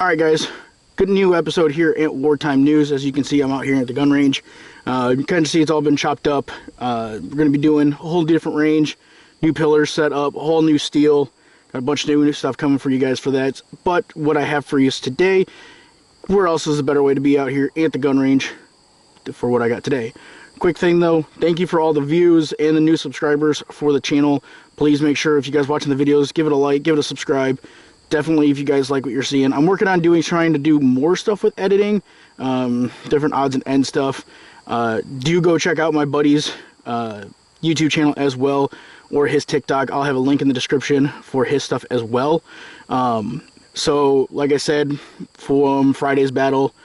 Alright guys, good new episode here at Wartime News. As you can see, I'm out here at the gun range. You can kind of see it's all been chopped up. We're going to be doing a whole different range, new pillars set up, a whole new steel. Got a bunch of new stuff coming for you guys for that. But what I have for you today, where else is a better way to be out here at the gun range for what I got today. Quick thing though, thank you for all the views and the new subscribers for the channel. Please make sure if you guys watching the videos, give it a like, give it a subscribe. Definitely if you guys like what you're seeing. I'm working on trying to do more stuff with editing, different odds and ends stuff. Do go check out my buddy's YouTube channel as well, or his TikTok. I'll have a link in the description for his stuff as well. So like I said, from Friday's battle,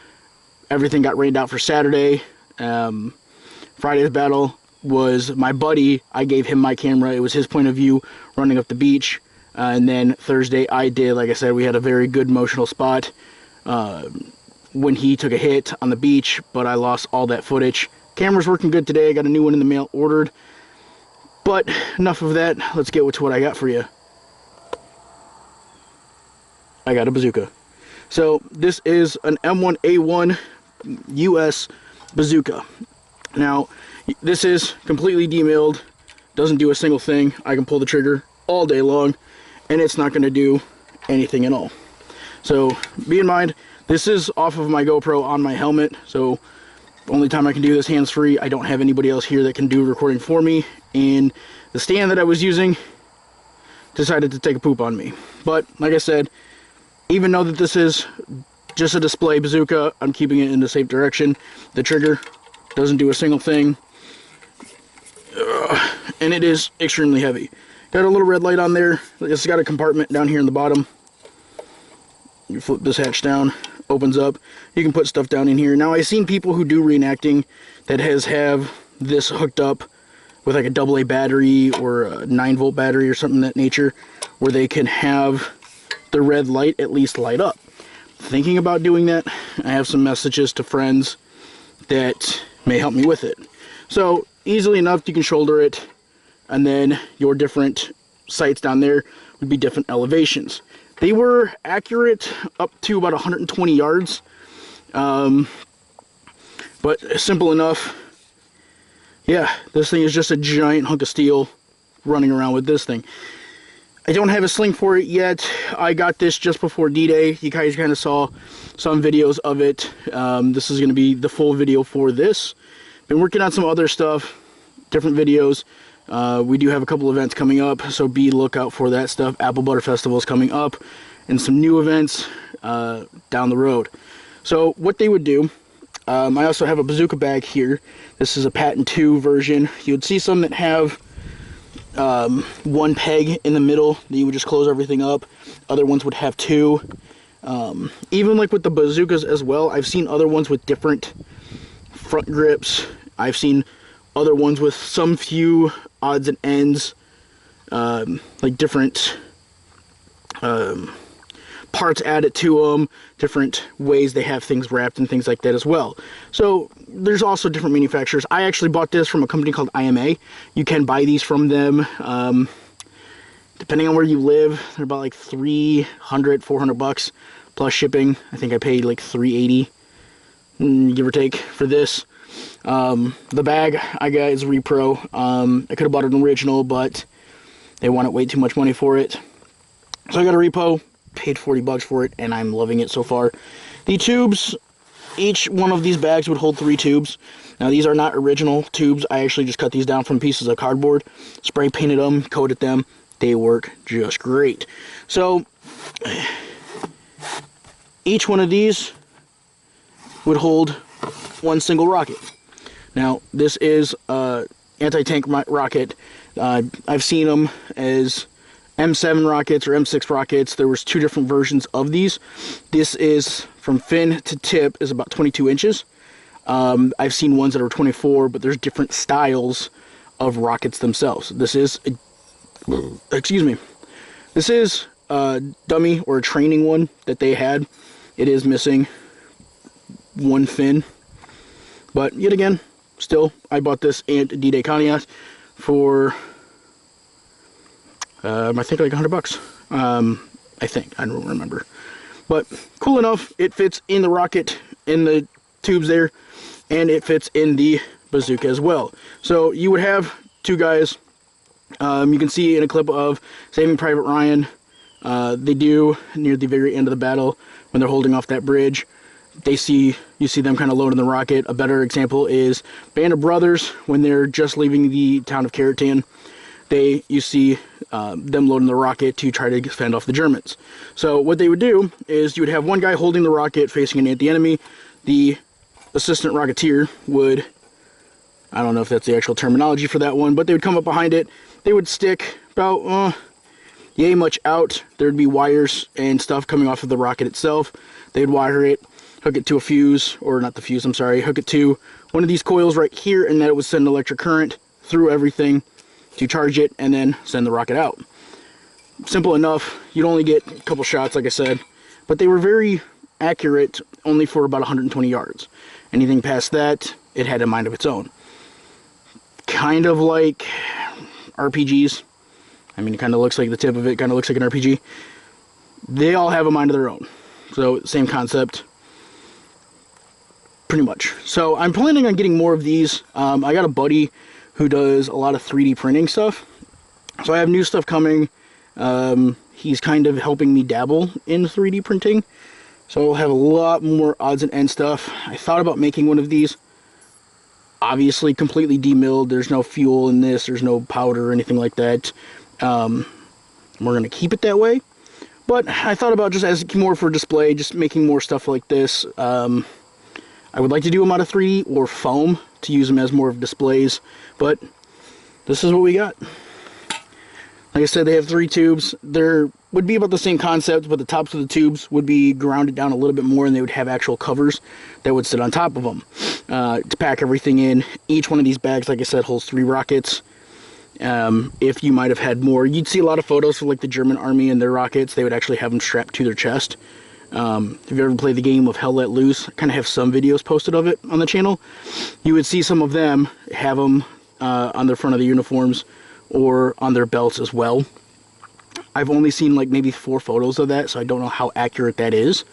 everything got rained out for Saturday. Friday's battle was my buddy. I gave him my camera. It was his point of view running up the beach. And then Thursday I did, like I said, we had a very good emotional spot when he took a hit on the beach, but I lost all that footage. Camera's working good today. I got a new one in the mail ordered. But enough of that. Let's get to what I got for you. I got a bazooka. So this is an M1A1 US bazooka. Now, this is completely demilled. Doesn't do a single thing. I can pull the trigger all day long, and it's not going to do anything at all. So be in mind, this is off of my GoPro on my helmet, so the only time I can do this hands-free. I don't have anybody else here that can do recording for me, and the stand that I was using decided to take a poop on me. But like I said, even though that this is just a display bazooka, I'm keeping it in the safe direction. The trigger doesn't do a single thing, and it is extremely heavy. Got a little red light on there. It's got a compartment down here in the bottom. You flip this hatch down, opens up. You can put stuff down in here. Now, I've seen people who do reenacting that have this hooked up with like a AA battery or a 9-volt battery or something of that nature, where they can have the red light at least light up. Thinking about doing that, I have some messages to friends that may help me with it. So, easily enough, you can shoulder it, and then your different sights down there would be different elevations. They were accurate up to about 120 yards, but simple enough. Yeah, this thing is just a giant hunk of steel running around with this thing. I don't have a sling for it yet. I got this just before D-Day. You guys kind of saw some videos of it. This is going to be the full video for this. Been working on some other stuff, different videos. We do have a couple events coming up, so be lookout for that stuff. Apple Butter Festival is coming up, and some new events down the road. So what they would do, I also have a bazooka bag here. This is a Patent 2 version. You would see some that have one peg in the middle that you would just close everything up. Other ones would have two. Even like with the bazookas as well, I've seen other ones with different front grips. I've seen other ones with some few odds and ends, like different parts added to them, different ways they have things wrapped and things like that as well. So there's also different manufacturers. I actually bought this from a company called IMA. You can buy these from them. Depending on where you live, they're about like $300, $400 plus shipping. I think I paid like $380, give or take, for this. The bag I got is repro. I could have bought an original, but they wanted way too much money for it. So I got a repo, paid $40 for it, and I'm loving it so far. The tubes, each one of these bags would hold 3 tubes. Now these are not original tubes. I actually just cut these down from pieces of cardboard, spray painted them, coated them. They work just great. So each one of these would hold one single rocket. Now, this is anti-tank rocket. I've seen them as M7 rockets or M6 rockets. There was 2 different versions of these. This is, from fin to tip, is about 22 inches. I've seen ones that are 24, but there's different styles of rockets themselves. This is, excuse me, this is a dummy or a training one that they had. It is missing one fin. But yet again, still, I bought this at D-Day Caveat for, I think like $100. I think, I don't remember. But cool enough, it fits in the rocket, in the tubes there, and it fits in the bazooka as well. So you would have two guys. You can see in a clip of Saving Private Ryan, they do near the very end of the battle when they're holding off that bridge. You see them kind of loading the rocket. A better example is Band of Brothers when they're just leaving the town of Khartoum. You see them loading the rocket to try to fend off the Germans. So what they would do is you would have one guy holding the rocket facing the enemy. The assistant rocketeer would, I don't know if that's the actual terminology for that one, but they would come up behind it. They would stick about yay much out. There'd be wires and stuff coming off of the rocket itself. They'd wire it, hook it to a fuse, or not the fuse, I'm sorry, hook it to one of these coils right here, and then it would send electric current through everything to charge it and then send the rocket out. Simple enough. You'd only get a couple shots, like I said, but they were very accurate, only for about 120 yards. Anything past that, it had a mind of its own. Kind of like RPGs. I mean, it kind of looks like the tip of it kind of looks like an RPG. They all have a mind of their own. So, same concept. Pretty much. So, I'm planning on getting more of these. I got a buddy who does a lot of 3D printing stuff. So, I have new stuff coming. He's kind of helping me dabble in 3D printing. So, I'll have a lot more odds and ends stuff. I thought about making one of these. Obviously, completely demilled. There's no fuel in this. There's no powder or anything like that. We're going to keep it that way. But I thought about just as more for display, just making more stuff like this. I would like to do them out of 3D or foam to use them as more of displays. But this is what we got. Like I said, they have 3 tubes. There would be about the same concept, but the tops of the tubes would be grounded down a little bit more, and they would have actual covers that would sit on top of them to pack everything in. Each one of these bags, like I said, holds 3 rockets. If you might have had more, you'd see a lot of photos of like the German army and their rockets. They would actually have them strapped to their chest. If you ever played the game of Hell Let Loose, I kind of have some videos posted of it on the channel. You would see some of them have them on the front of the uniforms or on their belts as well. I've only seen like maybe 4 photos of that, so I don't know how accurate that is.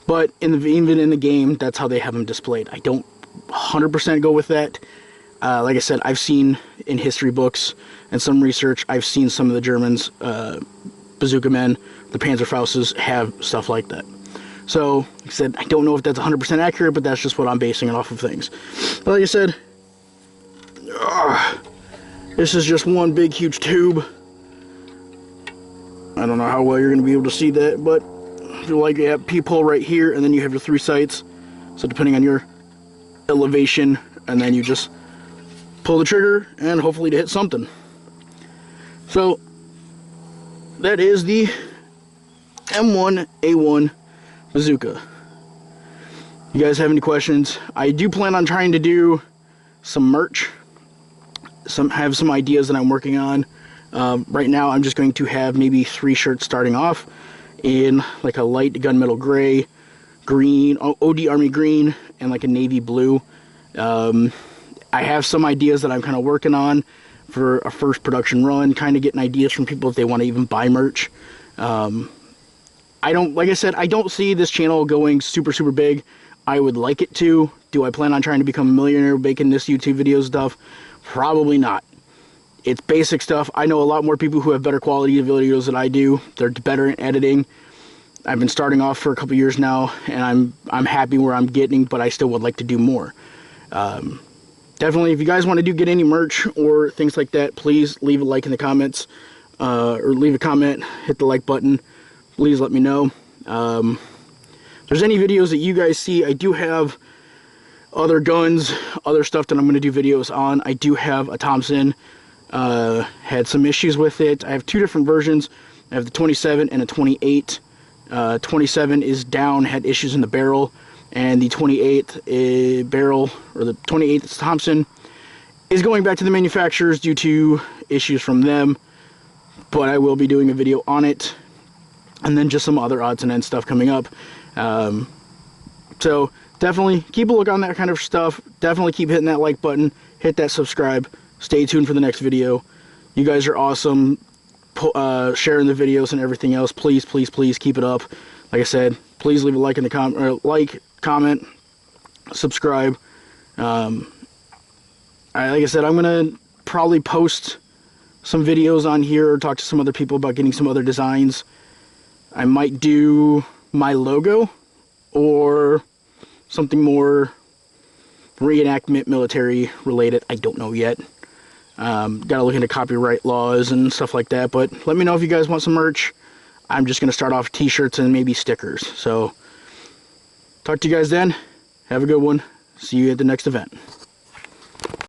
But even in the game, that's how they have them displayed. I don't 100% go with that. Like I said, I've seen in history books and some research, I've seen some of the Germans, bazooka men, the Panzerfausts, have stuff like that. So, like I said, I don't know if that's 100% accurate, but that's just what I'm basing it off of things. But like I said, this is just one big, huge tube. I don't know how well you're going to be able to see that, but you have peephole right here, and then you have your 3 sights. So depending on your elevation, and then you just pull the trigger and hopefully to hit something. So that is the M1A1 bazooka. You guys have any questions? I do plan on trying to do some merch. Have some ideas that I'm working on. Right now I'm just going to have maybe 3 shirts starting off in like a light gunmetal gray, green, OD Army green, and like a navy blue. I have some ideas that I'm kind of working on for a first production run, kind of getting ideas from people if they want to even buy merch. Like I said, I don't see this channel going super, super big. I would like it to. Do I plan on trying to become a millionaire making this YouTube video stuff? Probably not. It's basic stuff. I know a lot more people who have better quality videos than I do. They're better in editing. I've been starting off for a couple years now, and I'm happy where I'm getting, but I still would like to do more. Definitely, if you guys want to get any merch or things like that, please leave a like in the comments, or leave a comment, hit the like button. Please let me know. If there's any videos that you guys see, I do have other guns, other stuff that I'm going to do videos on. I do have a Thompson. Had some issues with it. I have 2 different versions. I have the 27 and a 28. 27 is down, had issues in the barrel, and the 28th barrel, or the 28th Thompson, is going back to the manufacturers due to issues from them. But I will be doing a video on it, and then just some other odds and ends stuff coming up. So definitely keep a look on that kind of stuff. Definitely keep hitting that like button, hit that subscribe. Stay tuned for the next video. You guys are awesome. Sharing the videos and everything else. Please, please, please keep it up. Like I said, please leave a like in the comment, subscribe. Like I said, I'm gonna probably post some videos on here or talk to some other people about getting some other designs. I might do my logo or something more reenactment military related. I don't know yet. Gotta look into copyright laws and stuff like that, but let me know if you guys want some merch. I'm just gonna start off t-shirts and maybe stickers. So talk to you guys then. Have a good one. See you at the next event.